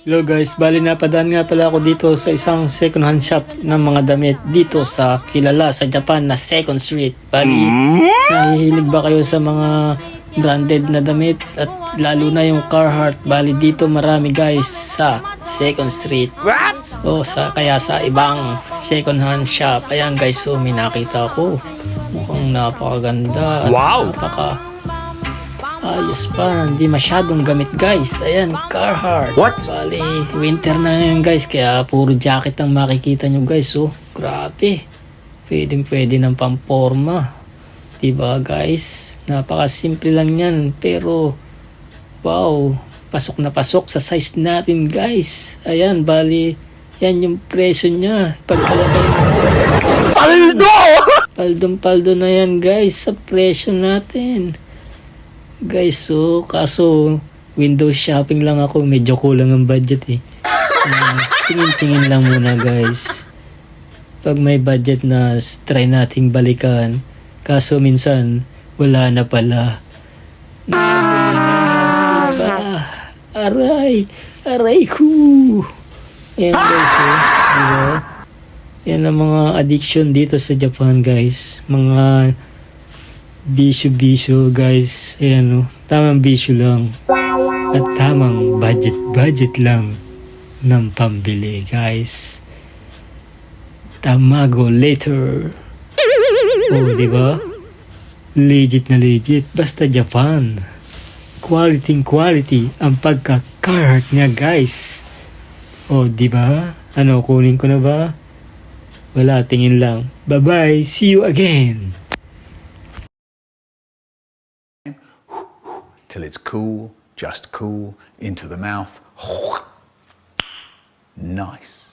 Hello guys, bali napadaan nga pala ako dito sa isang second hand shop ng mga damit dito sa kilala sa Japan na Second Street. Bali, nahihilig ba kayo sa mga branded na damit at lalo na yung Carhartt? Bali dito marami guys sa Second Street. O kaya sa ibang second hand shop. Ayan guys, so may nakita ko. Mukhang napakaganda at ayos pa, hindi masyadong gamit guys. Ayan, Carhartt. What? Bali, winter na ngayon guys, kaya puro jacket ang makikita nyo guys. Oh, grabe. Pwede ng pamporma. Diba guys? Napakasimple lang yan. Pero, wow, pasok na pasok sa size natin guys. Ayan, bali, yan yung presyo niya. Pagkalagay natin. Paldo! Paldong-paldo na yan guys sa presyo natin. Guys, so, kaso, window shopping lang ako. Medyo kulang ang budget eh. Tingin-tingin lang muna guys. Pag may budget na, try nating balikan. Kaso minsan, wala na pala. Aray! Aray ko! Ayan guys, oh. Diba? Yan ang mga addiction dito sa Japan guys. Mga bisyo guys. Ayan o. Tamang bisyo lang. At tamang budget lang ng pambili guys. Tamago later. O diba? Legit na legit. Basta Japan. Quality ang pagka-Carhartt niya guys. O diba? Ano, kunin ko na ba? Wala, tingin lang. Bye-bye. See you again. Till it's cool, just cool, into the mouth. Nice.